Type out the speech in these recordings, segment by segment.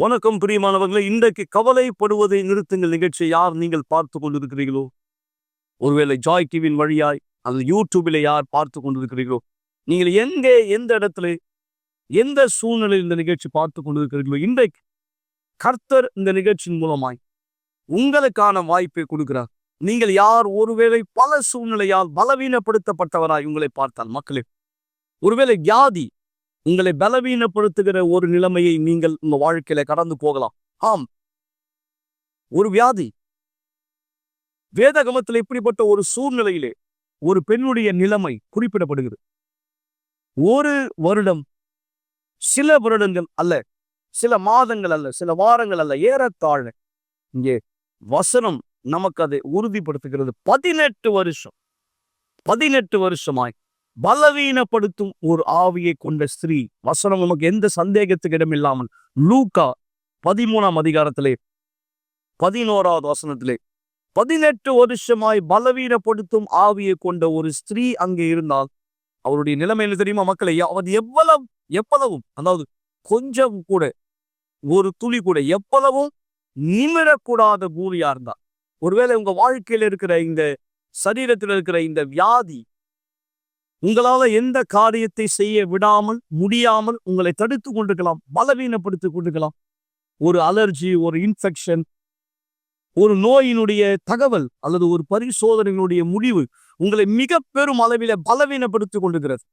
வணக்கம் பிரியமானவர்களே. இன்றைக்கு கவலைப்படுவதை நிறுத்துங்கள் நிகழ்ச்சியை யார் நீங்கள் பார்த்து கொண்டிருக்கிறீர்களோ, ஒருவேளை ஜாய் டிவியின் வழியாய் அல்லது யூடியூபில் யார் பார்த்து கொண்டிருக்கிறீர்களோ, நீங்கள் எந்த இடத்துல எந்த சூழ்நிலையில் இந்த நிகழ்ச்சி பார்த்து கொண்டிருக்கிறீர்களோ, இன்றைக்கு கர்த்தர் இந்த நிகழ்ச்சியின் மூலமாய் உங்களுக்கான வாய்ப்பை கொடுக்கிறார். நீங்கள் யார் ஒருவேளை பல சூழ்நிலையால் பலவீனப்படுத்தப்பட்டவராய் உங்களை பார்த்தால், மக்களே, ஒருவேளை வியாதி உங்களை பலவீனப்படுத்துகிற ஒரு நிலைமையை நீங்கள் உங்க வாழ்க்கையில கடந்து போகலாம். ஆம், ஒரு வியாதி. வேதகமத்தில் இப்படிப்பட்ட ஒரு சூழ்நிலையிலே ஒரு பெண்ணுடைய நிலைமை குறிப்பிடப்படுகிறது. ஒரு வருடம், சில வருடங்கள் அல்ல, சில மாதங்கள் அல்ல, சில வாரங்கள் அல்ல, ஏறத்தாழ இங்கே வசனம் நமக்கு அதை உறுதிப்படுத்துகிறது. 18 வருஷமாய் பலவீனப்படுத்தும் ஒரு ஆவியை கொண்ட ஸ்திரீ. வசனம் நமக்கு எந்த சந்தேகத்துக்கு இடமில்லாமல் லூக்கா 13ஆம் அதிகாரத்திலே 11வது வசனத்திலே 18 வருஷமாய் பலவீனப்படுத்தும் ஆவியை கொண்ட ஒரு ஸ்திரீ அங்கே இருந்தால் அவருடைய நிலைமை என்ன தெரியுமா மக்களை? அவர் எவ்வளவும் அதாவது கொஞ்சம் கூட, ஒரு துளி கூட, எவ்வளவும் நிமிடக்கூடாத பூரியா இருந்தார். ஒருவேளை உங்க வாழ்க்கையில் இருக்கிற இந்த சரீரத்தில் இருக்கிற இந்த வியாதி உங்களால எந்த காரியத்தை செய்ய விடாமல் முடியாமல் உங்களை தடுத்து கொண்டிருக்கலாம், பலவீனப்படுத்தி கொண்டிருக்கலாம். ஒரு அலர்ஜி, ஒரு இன்ஃபெக்ஷன், ஒரு நோயினுடைய தகவல் அல்லது ஒரு பரிசோதனையினுடைய முடிவு உங்களை மிக பெரும் அளவில பலவீனப்படுத்திக் கொண்டிருக்கிறது.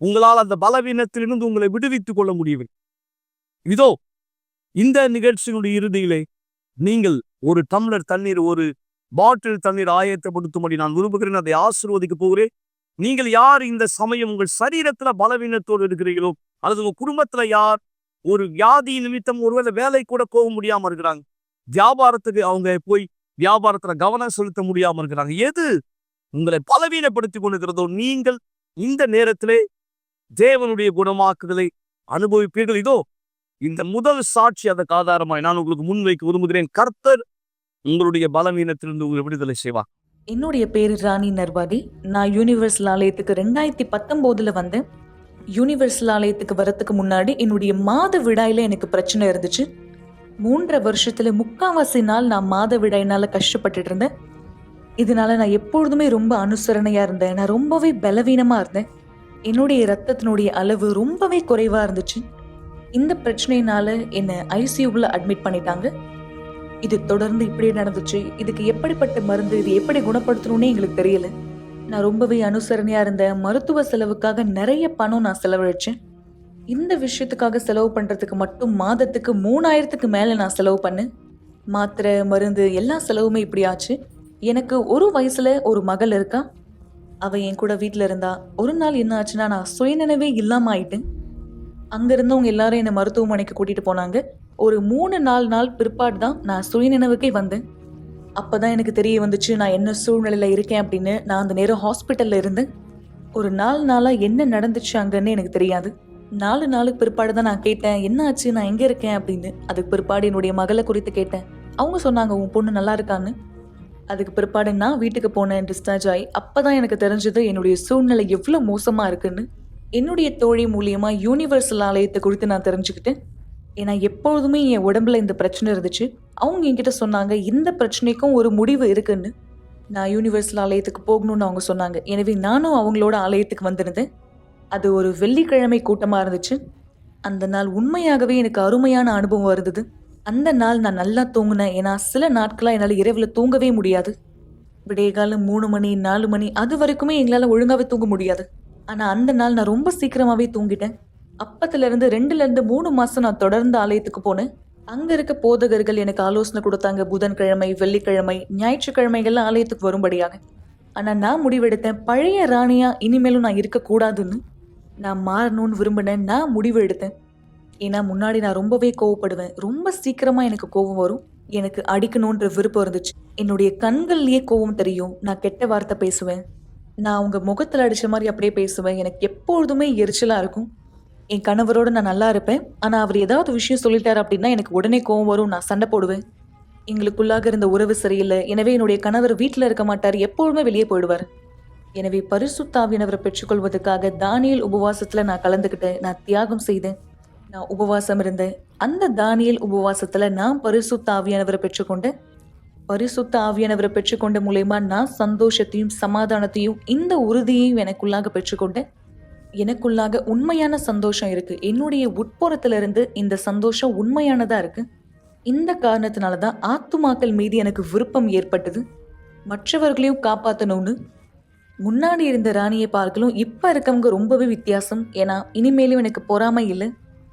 உங்களால் அந்த பலவீனத்திலிருந்து உங்களை விடுவித்துக் கொள்ள முடியவில்லை. இதோ இந்த நிகழ்ச்சியினுடைய இறுதியிலே நீங்கள் ஒரு டம்ளர் தண்ணீர், ஒரு பாட்டில் தண்ணீர் ஆயத்தப்படுத்தும்படி நான் விரும்புகிறேன். அதை ஆசீர்வதிக்க போகிறேன். நீங்கள் யார் இந்த சமயம் உங்கள் சரீரத்துல பலவீனத்தோடு இருக்கிறீர்களோ, அல்லது உங்க குடும்பத்துல யார் ஒரு வியாதி நிமித்தம் ஒருவேளை வேலை கூட போக முடியாம இருக்கிறாங்க, வியாபாரத்துக்கு அவங்க போய் வியாபாரத்துல கவனம் செலுத்த முடியாம இருக்கிறாங்க, எது உங்களை பலவீனப்படுத்தி கொண்டிருக்கிறதோ, நீங்கள் இந்த நேரத்திலே தேவனுடைய குணமாக்குதலை அனுபவிப்பீர்கள். இதோ இந்த முதல் சாட்சி அதற்கு ஆதாரமாய் நான் உங்களுக்கு முன்வைக்க விரும்புகிறேன். கர்த்தர் உங்களுடைய பலவீனத்திலிருந்து உங்களை விடுதலை செய்வார். என்னுடைய பேரு ராணி நர்வாதி. நான் யூனிவர்சல் ஆலயத்துக்கு 2019 வந்தேன். யூனிவர்சல் ஆலயத்துக்கு வரத்துக்கு முன்னாடி என்னுடைய மாத விடாயில எனக்கு பிரச்சனை இருந்துச்சு. 3 வருஷத்துல 3/4 நாள் நான் மாத விடாயினால கஷ்டப்பட்டுட்டு இருந்தேன். இதனால நான் எப்பொழுதுமே ரொம்ப அனுசரணையா இருந்தேன். நான் ரொம்பவே பலவீனமா இருந்தேன். என்னுடைய ரத்தத்தினுடைய அளவு ரொம்பவே குறைவா இருந்துச்சு. இந்த பிரச்சனையினால என்னை ஐசியூல அட்மிட் பண்ணிட்டாங்க. இது தொடர்ந்து இப்படியே நடந்துச்சு. இதுக்கு எப்படிப்பட்ட மருந்து, இது எப்படி குணப்படுத்தணும்னே எங்களுக்கு தெரியல. நான் ரொம்பவே அனுசரணையா இருந்தேன். மருத்துவ செலவுக்காக நிறைய பணம் நான் செலவழிச்சேன். இந்த விஷயத்துக்காக செலவு பண்றதுக்கு மட்டும் மாதத்துக்கு 3000க்கு மேல நான் செலவு பண்ணேன். மாத்திரை, மருந்து, எல்லா செலவுமே இப்படி ஆச்சு. எனக்கு ஒரு வயசுல ஒரு மகள் இருக்கா. அவ என் கூட வீட்டுல இருந்தா. ஒரு நாள் என்ன ஆச்சுன்னா, நான் சுயநினைவே இல்லாம ஆயிட்டேன். அங்க இருந்தவங்க எல்லாரும் என்னை மருத்துவமனைக்கு கூட்டிட்டு போனாங்க. ஒரு 3-4 நாள் பிற்பாடு தான் நான் சுயநினைவுக்கே வந்தேன். அப்பதான் எனக்கு தெரிய வந்துச்சு நான் என்ன சூழ்நிலையில இருக்கேன் அப்படின்னு. நான் அந்த நேரம் ஹாஸ்பிட்டல்ல இருந்தேன். ஒரு 4 நாளா என்ன நடந்துச்சு அங்கன்னு எனக்கு தெரியாது. 4 நாளுக்கு பிற்பாடு தான் நான் கேட்டேன், என்ன ஆச்சு, நான் எங்க இருக்கேன் அப்படின்னு. அதுக்கு பிற்பாடு என்னுடைய மகளை குறித்து கேட்டேன். அவங்க சொன்னாங்க, உன் பொண்ணு நல்லா இருக்கான்னு. அதுக்கு பிற்பாடு நான் வீட்டுக்கு போனேன், டிஸ்சார்ஜ் ஆகி. அப்பதான் எனக்கு தெரிஞ்சது என்னுடைய சூழ்நிலை எவ்வளவு மோசமா இருக்குன்னு. என்னுடைய தோழி மூலியமா யூனிவர்சல் ஆலயத்தை குறித்து நான் தெரிஞ்சுக்கிட்டேன். ஏன்னா எப்பொழுதுமே என் உடம்புல இந்த பிரச்சனை இருந்துச்சு. அவங்க என்கிட்ட சொன்னாங்க, இந்த பிரச்சனைக்கும் ஒரு முடிவு இருக்குன்னு. நான் யூனிவர்சல் ஆலயத்துக்கு போகணும்னு அவங்க சொன்னாங்க. எனவே நானும் அவங்களோட ஆலயத்துக்கு வந்திருந்தேன். அது ஒரு வெள்ளிக்கிழமை கூட்டமா இருந்துச்சு. அந்த நாள் உண்மையாகவே எனக்கு அருமையான அனுபவம் இருந்தது. அந்த நாள் நான் நல்லா தூங்கினேன். ஏன்னா சில நாட்களா என்னால் இரவுல தூங்கவே முடியாது. விடியகாலம் 3 மணி 4 மணி அது வரைக்குமே எங்களால ஒழுங்காவே தூங்க முடியாது. ஆனா அந்த நாள் நான் ரொம்ப சீக்கிரமாவே தூங்கிட்டேன். அப்பத்துல இருந்து 2-3 மாசம் நான் தொடர்ந்து ஆலயத்துக்கு போனேன். அங்க இருக்க போதகர்கள் எனக்கு ஆலோசனை கொடுத்தாங்க. புதன்கிழமை, வெள்ளிக்கிழமை, ஞாயிற்றுக்கிழமைகள்ல ஆலயத்துக்கு வரும்படியாக. ஆனா நான் முடிவெடுத்தேன், பழைய ராணியா இனிமேலும் நான் இருக்கக்கூடாதுன்னு. நான் மாறணும்னு விரும்பினேன். நான் முடிவு எடுத்தேன். ஏன்னா முன்னாடி நான் ரொம்பவே கோவப்படுவேன். ரொம்ப சீக்கிரமா எனக்கு கோவம் வரும். எனக்கு அடிக்கணும்ன்ற விருப்பம் இருந்துச்சு. என்னுடைய கண்கள்லயே கோவம் தெரியும். நான் கெட்ட வார்த்தை பேசுவேன். நான் அவங்க முகத்துல அடிச்ச மாதிரி அப்படியே பேசுவேன். எனக்கு எப்பொழுதுமே எரிச்சலா இருக்கும். என் கணவரோட நான் நல்லா இருப்பேன். ஆனா அவர் ஏதாவது விஷயம் சொல்லிட்டாரு அப்படின்னா எனக்கு உடனே கோவம் வரும். நான் சண்டை போடுவேன். எங்களுக்குள்ளாக இருந்த உறவு சரியில்லை. எனவே என்னுடைய கணவர் வீட்டுல இருக்க மாட்டார், எப்பொழுதுமே வெளியே போயிடுவார். எனவே பரிசுத்த ஆவியானவரை பெற்றுக்கொள்வதற்காக தானியேல் உபவாசத்துல நான் கலந்துக்கிட்டேன். நான் தியாகம் செய்தேன். நான் உபவாசம் இருந்தேன். அந்த தானியேல் உபவாசத்துல நான் பரிசுத்த ஆவியானவரை பெற்றுக்கொண்டேன். பரிசுத்த ஆவியானவரை பெற்றுக்கொண்ட மூலயமா நான் சந்தோஷத்தையும் சமாதானத்தையும் இந்த உறுதியையும் எனக்குள்ளாக பெற்றுக்கொண்டேன். எனக்குள்ளாக உண்மையான சந்தோஷம் இருக்கு. என்னுடைய உட்புறத்துல இருந்து இந்த சந்தோஷம் உண்மையானதா இருக்கு. இந்த காரணத்தினால தான் ஆத்துமாக்கள் மீது எனக்கு விருப்பம் ஏற்பட்டது. மற்றவர்களையும் காப்பாற்றணும்னு. முன்னாடி இருந்த ராணியை பார்க்கலும் இப்ப இருக்கவங்க ரொம்பவே வித்தியாசம். ஏன்னா இனிமேலும் எனக்கு பொறாமை இல்லை.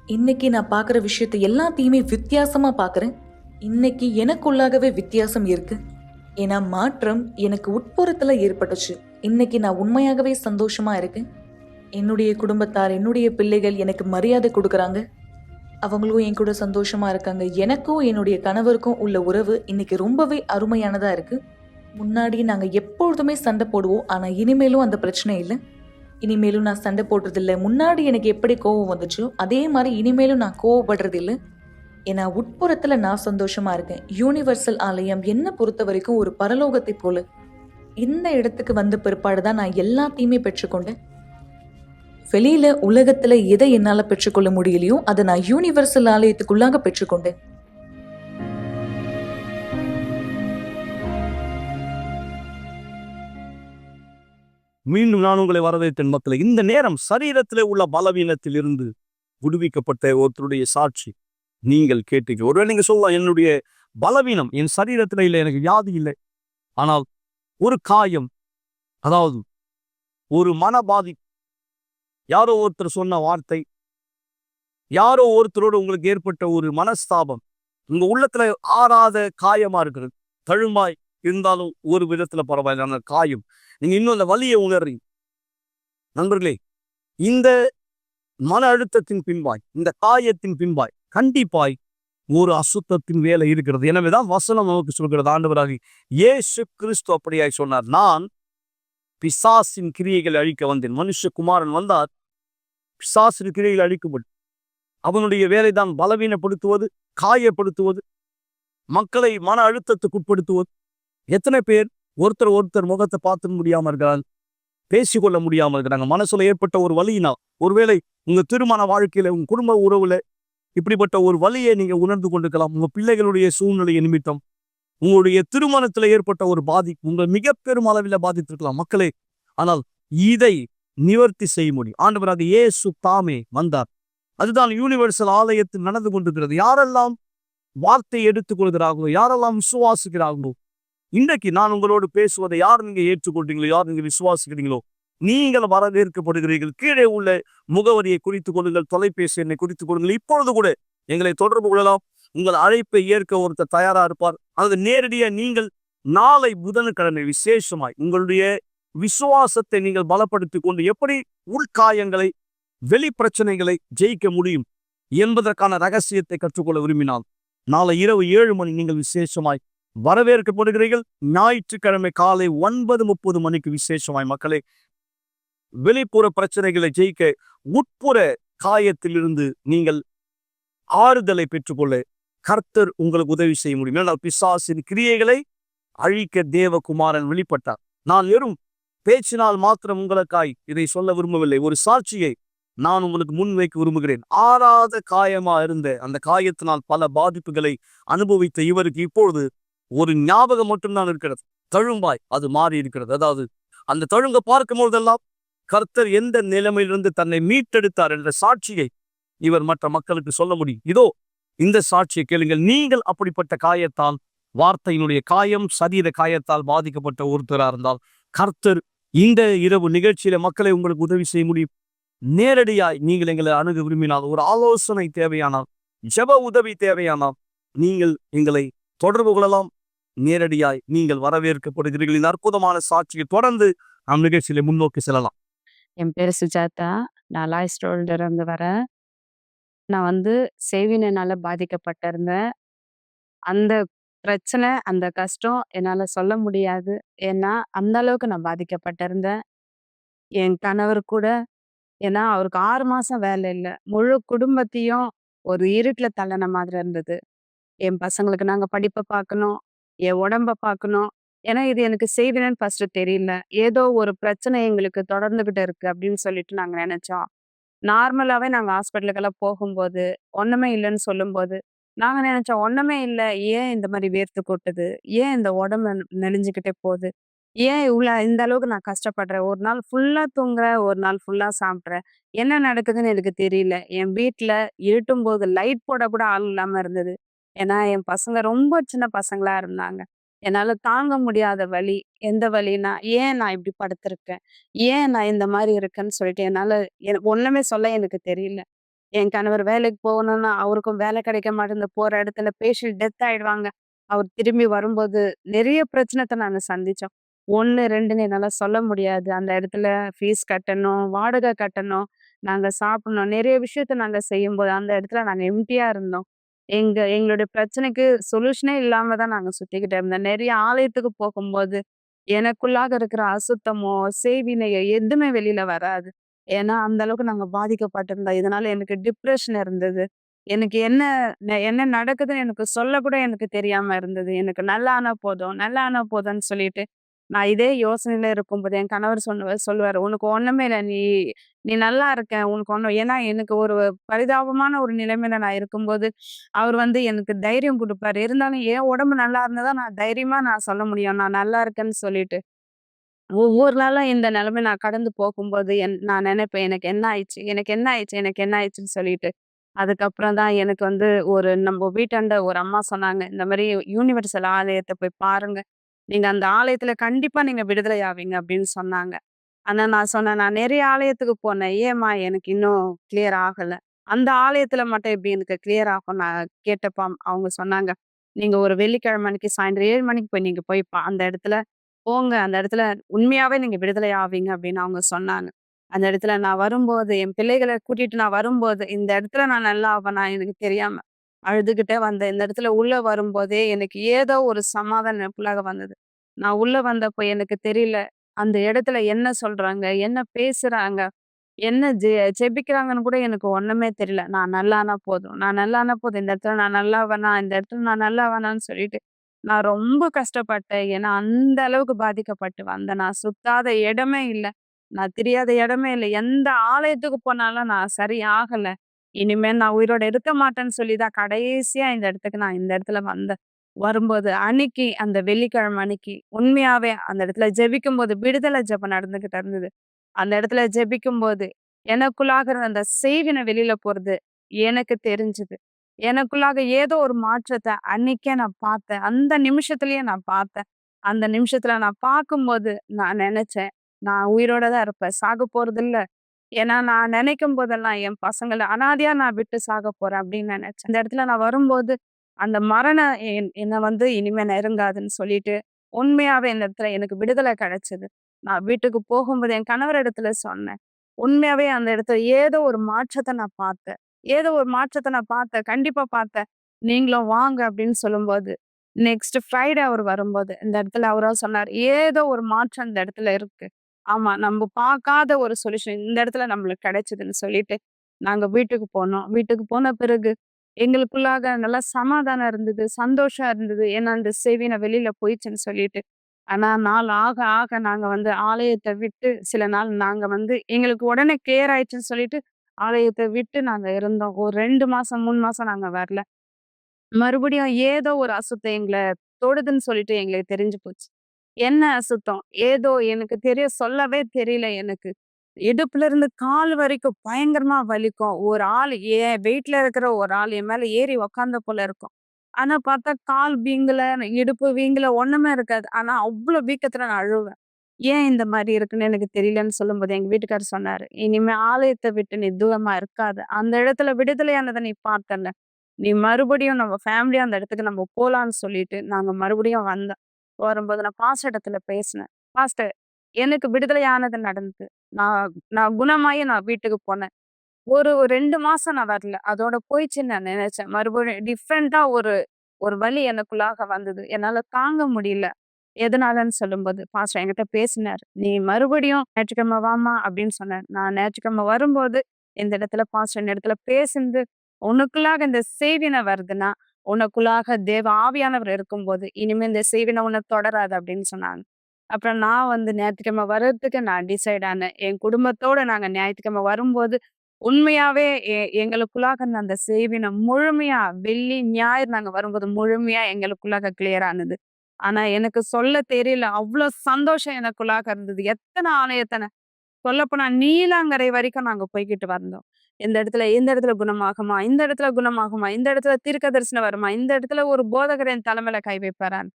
இன்னைக்கு நான் பார்க்குற விஷயத்தை எல்லாத்தையுமே வித்தியாசமா பார்க்குறேன். இன்னைக்கு எனக்குள்ளாகவே வித்தியாசம் இருக்கு. ஏன்னா மாற்றம் எனக்கு உட்புறத்துல ஏற்பட்டுச்சு. இன்னைக்கு நான் உண்மையாகவே சந்தோஷமா இருக்கேன். என்னுடைய குடும்பத்தார், என்னுடைய பிள்ளைகள் எனக்கு மரியாதை கொடுக்குறாங்க. அவங்களும் என் கூட சந்தோஷமா இருக்காங்க. எனக்கும் என்னுடைய கணவருக்கும் உள்ள உறவு இன்னைக்கு ரொம்பவே அருமையானதா இருக்கு. முன்னாடி நாங்க எப்பொழுதுமே சண்டை போடுவோம். ஆனா இனிமேலும் அந்த பிரச்சனை இல்லை. இனிமேலும் நான் சண்டை போடுறதில்லை. முன்னாடி எனக்கு எப்படி கோவம் வந்துச்சோ அதே மாதிரி இனிமேலும் நான் கோவப்படுறதில்லை. ஏன்னா உட்புறத்துல நான் சந்தோஷமா இருக்கேன். யூனிவர்சல் ஆலயம் என்ன பொறுத்த வரைக்கும் ஒரு பரலோகத்தை போல. இந்த இடத்துக்கு வந்த பிற்பாடுதான் நான் எல்லாத்தையுமே பெற்றுக்கொண்டேன். வெளியில உலகத்துல எதை என்னால பெற்றுக்கொள்ள முடியலையோ அதை நான் யூனிவர்சல் ஆலயத்துக்குள்ளாக பெற்றுக்கொண்டேன். மீண்டும் நான் உங்களை வரவேற்றேன் மக்களே. இந்த நேரம் சரீரத்திலே உள்ள பலவீனத்தில் இருந்து விடுவிக்கப்பட்ட ஒருத்தருடைய சாட்சி நீங்கள் கேட்டீங்க. ஒருவேளை நீங்க சொல்லலாம், என்னுடைய பலவீனம் என் சரீரத்துல இல்லை, எனக்கு வியாதி இல்லை, ஆனால் ஒரு காயம், அதாவது ஒரு மனபாதி, யாரோ ஒருத்தர் சொன்ன வார்த்தை, யாரோ ஒருத்தரோடு உங்களுக்கு ஏற்பட்ட ஒரு மனஸ்தாபம் உங்க உள்ளத்துல ஆறாத காயமா இருக்கிறது. தழும்பாய் இருந்தாலும் ஒரு விதத்துல பரவாயில்ல, காயம். நீங்க இன்னும் அந்த வலியை உணர்றீங்க. நண்பர்களே, இந்த மன அழுத்தத்தின் பின்பாய், இந்த காயத்தின் பின்பாய் கண்டிப்பாய் ஒரு அசுத்தத்தின் வேலை இருக்கிறது. எனவேதான் வசனம் நமக்கு சொல்கிறது, ஆண்டவராகி இயேசு கிறிஸ்து அப்படியாய் சொன்னார், நான் பிசாசின் கிரியைகளை அழிக்க வந்தேன். மனுஷகுமாரன் வந்தார் பிசாசின் கிரியைகளை அழிக்கப்படும். அவனுடைய வேலைதான் பலவீனப்படுத்துவது, காயப்படுத்துவது, மக்களை மன அழுத்தத்துக்கு உட்படுத்துவது. எத்தனை பேர் ஒருத்தர் முகத்தை பார்த்து முடியாம இருக்கிறாங்க, பேசிக்கொள்ள முடியாம இருக்கிறாங்க. மனசுல ஏற்பட்ட ஒரு வலியினா, ஒருவேளை உங்க திருமண வாழ்க்கையில, உங்க குடும்ப உறவுல இப்படிப்பட்ட ஒரு வலியை நீங்க உணர்ந்து கொண்டிருக்கலாம். உங்க பிள்ளைகளுடைய சூழ்நிலை நிமித்தம், உங்களுடைய திருமணத்துல ஏற்பட்ட ஒரு பாதிப்பு உங்க மிக பெரும் அளவில் பாதித்திருக்கலாம் மக்களே. ஆனால் இதை நிவர்த்தி செய்ய முடியும். ஆண்டவராக இயேசு தாமே வந்தார். அதுதான் யூனிவர்சல் ஆலயத்தில் நடந்து கொண்டிருக்கிறது. யாரெல்லாம் வார்த்தையை எடுத்துக்கொள்கிறார்களோ, யாரெல்லாம் விசுவாசிக்கிறார்களோ, இன்றைக்கு நான் உங்களோடு பேசுவதை யார் நீங்க ஏற்றுக்கொண்டீங்களோ, யார் நீங்க விசுவாசிக்கிறீங்களோ, நீங்கள் வரவேற்கப்படுகிறீர்கள். கீழே உள்ள முகவரியை குறித்துக் கொள்ளுங்கள், தொலைபேசி எண்ணை குறித்துக் கொள்ளுங்கள். இப்பொழுது கூட எங்களை தொடர்பு கொள்ளலாம். உங்கள் அழைப்பை ஏற்க ஒருத்தர் தயாரா இருப்பார். அது நேரடியாக நீங்கள் நாளை புதன்கிழமை விசேஷமாய் உங்களுடைய விசுவாசத்தை நீங்கள் பலப்படுத்திக் கொண்டு எப்படி உள்காயங்களை, வெளி பிரச்சனைகளை ஜெயிக்க முடியும் என்பதற்கான ரகசியத்தை கற்றுக்கொள்ள விரும்பினால் நாளை இரவு 7 மணி நீங்கள் விசேஷமாய் வரவேற்கப்படுகிறீர்கள். ஞாயிற்றுக்கிழமை காலை 9:30 மணிக்கு விசேஷமாய் மக்களே. வெளிப்புற பிரச்சனைகளை ஜெயிக்க உட்புற காயத்திலிருந்து நீங்கள் ஆறுதலை பெற்றுக்கொள்ள கர்த்தர் உங்களுக்கு உதவி செய்ய முடியும். ஏனால் பிசாசின் கிரியைகளை அழிக்க தேவகுமாரன் வெளிப்பட்டார். நான் வெறும் பேச்சினால் மாத்திரம் உங்களுக்காய் இதை சொல்ல விரும்பவில்லை. ஒரு சாட்சியை நான் உங்களுக்கு முன்வைக்க விரும்புகிறேன். ஆறாத காயமா இருந்த அந்த காயத்தினால் பல பாதிப்புகளை அனுபவித்த இவருக்கு இப்பொழுது ஒரு ஞாபகம் மட்டும்தான் இருக்கிறது. தழும்பாய் அது மாறி இருக்கிறது. அதாவது அந்த தழுங்க பார்க்கும் போதெல்லாம் கர்த்தர் எந்த நிலைமையிலிருந்து தன்னை மீட்டெடுத்தார் என்ற சாட்சியை இவர் மற்ற மக்களுக்கு சொல்ல முடியும். இதோ இந்த சாட்சியை கேளுங்கள். நீங்கள் அப்படிப்பட்ட காயத்தால், வார்த்தையினுடைய காயம், சரீர காயத்தால் பாதிக்கப்பட்ட ஒருத்தராக இருந்தால் கர்த்தர் இந்த இரவு நிகழ்ச்சியில மக்களை உங்களுக்கு உதவி செய்ய முடியும். நேரடியாய் நீங்கள் எங்களை அணுக விரும்பினால், ஒரு ஆலோசனை தேவையானால், ஜெப உதவி தேவையானால் நீங்கள் எங்களை தொடர்பு கொள்ளலாம். நேரடியாய் நீங்கள் வரவேற்கப்படுகிறீர்கள். இந்த அற்புதமான சாட்சியை தொடர்ந்து நம் நிகழ்ச்சியில முன்னோக்கி செல்லலாம். என் பேர் சுஜாதா. நான் லாய்ஸ் ரோல்ல இருந்து வரேன். நான் செய்வினைனால பாதிக்கப்பட்டிருந்தேன். அந்த பிரச்சனை, அந்த கஷ்டம் என்னால சொல்ல முடியாது. ஏன்னா, அந்த அளவுக்கு நான் பாதிக்கப்பட்டிருந்தேன். என் கணவர் கூட, ஏன்னா அவருக்கு 6 மாசம் வேலை இல்ல. முழு குடும்பத்தையும் ஒரு இருட்டுல தள்ளுன மாதிரி இருந்தது. என் பசங்களுக்கு நாங்க படிப்ப பார்க்கணும், என் உடம்ப பார்க்கணும். ஏன்னா இது எனக்கு செய்வினைன்னு ஃபர்ஸ்ட் தெரியல. ஏதோ ஒரு பிரச்சனை எங்களுக்கு தொடர்ந்துகிட்டு இருக்கு அப்படின்னு சொல்லிட்டு நாங்க நினைச்சோம். நார்மலாவே நாங்க ஹாஸ்பிட்டலுக்கெல்லாம் போகும்போது, ஒண்ணுமே இல்லன்னு சொல்லும்போது, நாங்க நெனச்சோம் ஒண்ணுமே இல்ல. ஏன் இந்த மாரி வேர்த்து கொட்டுது? ஏன் இந்த உடம்பு நெளிஞ்சுக்கிட்டே போது? ஏன் இவ்ளோ இந்த அளவுக்கு நான் கஷ்டப்படுறேன்? ஒரு நாள் ஃபுல்லா தூங்குறேன், ஒரு நாள் ஃபுல்லா சாப்பிடுறேன். என்ன நடக்குதுன்னு எனக்கு தெரியல. என் வீட்ல இருட்டும்போது லைட் போட கூட ஆள் இல்லாம இருந்தது. ஏன்னா, என் பசங்க ரொம்ப சின்ன பசங்களா இருந்தாங்க. என்னால தாங்க முடியாத வலி. எந்த வலின்னா, ஏன் நான் இப்படி படுத்திருக்கேன்? ஏன் நான் இந்த மாரி இருக்கேன்னு சொல்லிட்டு என்னால ஒண்ணுமே சொல்ல எனக்கு தெரியல. என் கணவர் வேலைக்கு போகணும்னா, அவருக்கும் வேலை கிடைக்க மாட்டேங்குது. போற இடத்துல பேஷண்ட் டெத் ஆயிடுவாங்க. அவர் திரும்பி வரும்போது நெறைய பிரச்சனத்த நாங்க சந்திச்சோம். 1, 2ன்னு என்னால சொல்ல முடியாது. அந்த இடத்துல ஃபீஸ் கட்டணும், வாடகை கட்டணும், நாங்க சாப்பிடணும். நெறைய விஷயத்த நாங்க செய்யும்போது, அந்த இடத்துல நாங்க எம்ப்டியா இருந்தோம். எங்களுடைய பிரச்சனைக்கு சொல்யூஷனே இல்லாம தான் நாங்க சுத்திக்கிட்டு இருந்தோம். நெறைய ஆலயத்துக்கு போகும்போது, எனக்குள்ளாக இருக்கிற அசுத்தமோ, செய்வினையோ எதுவுமே வெளியில வராது. ஏன்னா, அந்த அளவுக்கு நாங்க பாதிக்கப்பட்டிருந்தோம். இதனால எனக்கு டிப்ரஷன் இருந்தது. எனக்கு என்ன நடக்குதுன்னு எனக்கு சொல்லக்கூட எனக்கு தெரியாம இருந்தது. எனக்கு நல்லா ஆனா போதும், நல்லா ஆனா போதும்ன்னு சொல்லிட்டு, நான் இதே யோசனையில இருக்கும்போது என் கணவர் சொல்லுவாரு, "உனக்கு ஒண்ணுமே இல்ல. நீ நீ நல்லா இருக்க. உனக்கு ஒண்ணும்" ஏன்னா எனக்கு ஒரு பரிதாபமான ஒரு நிலைமையில நான் இருக்கும்போது, அவர் எனக்கு தைரியம் குடுப்பாரு. இருந்தாலும் என் உடம்பு நல்லா இருந்தா தான் நான் தைரியமா நான் சொல்ல முடியும். நான் நல்லா இருக்கேன்னு சொல்லிட்டு. ஒவ்வொரு நாளும் இந்த நிலைமை நான் கடந்து போகும்போது, நான் நெனைப்பேன், "எனக்கு என்ன ஆயிடுச்சு? எனக்கு என்ன ஆயிடுச்சு? எனக்கு என்ன ஆயிடுச்சுன்னு" சொல்லிட்டு. அதுக்கப்புறம் தான் எனக்கு ஒரு நம்ப வீட்டாண்ட ஒரு அம்மா சொன்னாங்க, "இந்த மாரி யுனிவர்சல் ஆலயத்த போய் பாருங்க. நீங்க அந்த ஆலயத்துல கண்டிப்பா நீங்க விடுதலை ஆவீங்க" அப்படின்னு சொன்னாங்க. ஆனா நான் சொன்னேன், "நான் நெறைய ஆலயத்துக்கு போனேன். ஏம்மா எனக்கு இன்னும் கிளியர் ஆகல? அந்த ஆலயத்துல மட்டும் எப்படி எனக்கு கிளியர் ஆகும்?" நான் கேட்டப்ப அவங்க சொன்னாங்க, "நீங்க ஒரு வெள்ளிக்கிழமை அன்னைக்கு சாயந்தரம் 7 மணிக்கு நீங்க போய் அந்த இடத்துல போங்க. அந்த இடத்துல உண்மையாவே நீங்க விடுதலை ஆவீங்க" அப்படின்னு அவங்க சொன்னாங்க. அந்த இடத்துல நான் வரும்போது, என் பிள்ளைகள கூட்டிட்டு நான் வரும்போது, இந்த இடத்துல நான் நல்லா ஆவேனா எனக்கு தெரியாம, அழுதுகிட்டே வந்தேன். இந்த இடத்துல உள்ள வரும்போதே எனக்கு ஏதோ ஒரு சமாதானம் எனக்குள்ளாக வந்தது. நான் உள்ள வந்தப்போ எனக்கு தெரியல, அந்த இடத்துல என்ன சொல்றாங்க? என்ன பேசுறாங்க? என்ன ஜெபிக்கிறாங்கன்னு கூட எனக்கு ஒண்ணுமே தெரியல. நான் நல்லானா போதும். நான் நல்லானா போதும். இந்த இடத்துல நான் நல்லா ஆவேனா? இந்த இடத்துல நான் நல்லா ஆவேனான்னு சொல்லிட்டு, நான் ரொம்ப கஷ்டப்பட்டேன். ஏன்னா, அந்த அளவுக்கு பாதிக்கப்பட்டு வந்தேன். நான் சுத்தாத இடமே இல்ல. நான் தெரியாத இடமே இல்ல. எந்த ஆலயத்துக்கு போனாலும் நான் சரி ஆகல. இனிமே நான் உயிரோட இருக்க மாட்டேன்னு சொல்லி தான் கடைசியா இந்த இடத்துல வந்தேன். வரும்போது அன்னைக்கு அந்த வெள்ளிக்கிழமை அன்னைக்கு உண்மையாவே அந்த இடத்துல ஜெபிக்கும்போது விடுதலை ஜெபம் நடந்துகிட்டு இருந்தது. அந்த இடத்துல ஜெபிக்கும்போது, எனக்குள்ளாக இருந்த அந்த செய்வின வெளியில போறது எனக்கு தெரிஞ்சது. எனக்குள்ளாக ஏதோ ஒரு மாற்றத்த அன்னைக்கே நான் பார்த்தேன். அந்த நிமிஷத்திலேயே நான் பார்த்தேன். அந்த நிமிஷத்துல நான் பார்க்கும்போது நான் நெனச்சேன், நான் உயிரோட தான் இருப்பேன். சாகப் போறதில்ல. ஏன்னா நான் நெனைக்கும் போதெல்லாம் என் பசங்கள அனாதையா நான் விட்டு சாகப் போறேன் அப்படின்னு நெனச்சேன். அந்த இடத்துல நான் வரும்போது, அந்த மரணம் என்ன இனிமே நெருங்காதுன்னு சொல்லிட்டு, உண்மையாவே இந்த இடத்துல எனக்கு விடுதலை கிடைச்சது. நான் வீட்டுக்கு போகும்போது என் கணவர் இடத்துல சொன்னேன். உண்மையாவே அந்த இடத்துல ஏதோ ஒரு மாற்றத்த நான் பார்த்தேன். ஏதோ ஒரு மாற்றத்த நான் பார்த்தேன். கண்டிப்பா பார்த்தேன். நீங்களும் வாங்க அப்படின்னு சொல்லும்போது, நெக்ஸ்ட் ஃப்ரைடே அவர் வரும்போது, இந்த இடத்துல அவரா சொன்னாரு, "ஏதோ ஒரு மாற்றம் இந்த இடத்துல இருக்கு. ஆமா, நம்ப பார்க்காத ஒரு சொல்யூஷன் இந்த இடத்துல நம்மளுக்கு கிடைச்சதுன்னு" சொல்லிட்டு, நாங்க வீட்டுக்கு போனோம். வீட்டுக்கு போன பிறகு எங்களுக்குள்ளாக நல்லா சமாதானம் இருந்தது, சந்தோஷம் இருந்தது. ஏன்னா, இந்த செவின வெளியில போயிடுச்சுன்னு சொல்லிட்டு. ஆனா, நாள் ஆக ஆக நாங்க ஆலயத்த விட்டு சில நாள் நாங்க எங்களுக்கு உடனே கிளியர் ஆயிடுச்சுன்னு சொல்லிட்டு, ஆலயத்த விட்டு நாங்க இருந்தோம். ஒரு 2 மாசம், 3 மாசம் நாங்க வரல. மறுபடியும் ஏதோ ஒரு அசுத்தம் எங்கள தொடுதுன்னு சொல்லிட்டு எங்களுக்கு தெரிஞ்சு போச்சு. என்ன அசுத்தம்? ஏதோ எனக்கு சொல்லவே தெரியல எனக்கு. இடுப்புல இருந்து கால் வரைக்கும் பயங்கரமா வலிக்கும். ஒரு ஆள் என் வெயிட்ல இருக்கிற ஒரு ஆள் என் மேல ஏறி உக்காந்த போல இருக்கும். ஆனா பார்த்தா கால் வீங்கல, இடுப்பு வீங்கல, ஒண்ணுமே இருக்காது. ஆனா அவ்ளோ வீக்கத்துல நான் அழுவேன். ஏன் இந்த மாரி இருக்குன்னு எனக்கு தெரியலன்னு சொல்லும்போது எங்க வீட்டுக்காரர் சொன்னாரு, "இனிமே ஆலயத்த விட்டு நீ தூரமா இருக்காத. அந்த இடத்துல விடுதலையானத நீ பார்த்தல்ல. நீ மறுபடியும் நம்ம ஃபேமிலியா அந்த இடத்துக்கு நம்ம போலான்னு" சொல்லிட்டு நாங்க மறுபடியும் வந்தோம். வரும்போது நான் பாஸ்டர் இடத்துல பேசினேன். "பாஸ்டர், எனக்கு விடுதலை ஆனது நடந்தது. நான் நான் குணமாயி நான் வீட்டுக்கு போனேன். ஒரு 2 மாசம் நான் வரல. அதோட போயிடுச்சுன்னு நான் நெனச்சேன். மறுபடியும் டிஃப்ரெண்ட்டா ஒரு ஒரு வலி எனக்குள்ளாக வந்தது. என்னால தாங்க முடியல. எதனாலன்னு சொல்லும்போது, பாஸ்டர் என்கிட்ட பேசினாரு. "நீ மறுபடியும் ஞாயிற்றுக்கிழமை வாம்மா" அப்படின்னு சொன்னாரு. நான் ஞாயிற்றுக்கிழமை வரும்போது, இந்த இடத்துல பாஸ்டர் இந்த இடத்துல பேசினது, "உனக்குள்ளாக இந்த செய்வினை வருதுன்னா, உனக்குள்ளாக தேவ ஆவியானவர் இருக்கும்போது, இனிமே இந்த செய்வினை உன்ன தொடராது" அப்படின்னு சொன்னாங்க. அப்புறம் நான் ஞாயிற்றுக்கிழமை வர்றதுக்கு நான் டிசைட் ஆனேன். என் குடும்பத்தோட நாங்க ஞாயிற்றுக்கிழமை வரும்போது உண்மையாவே எங்களுக்குள்ளாக அந்த சேவினம் முழுமையா வெள்ளி, ஞாயிறு நாங்க வரும்போது முழுமையா எங்களுக்குள்ளாக கிளியர் ஆனது. ஆனா எனக்கு சொல்ல தெரியல. அவ்ளோ சந்தோஷம் எனக்குள்ளாக இருந்தது. எத்தன ஆலயத்தன சொல்லப்போனா நீலாங்கரை வரைக்கும் நாங்க போய்க்கிட்டு வந்தோம். இந்த இடத்துல குணமாகுமா? இந்த இடத்துல குணமாகுமா? இந்த இடத்துல தீர்க்க தரிசனம் வருமா? இந்த இடத்துல ஒரு போதகர் என் தலைமையில கை வைப்பாரான்னு.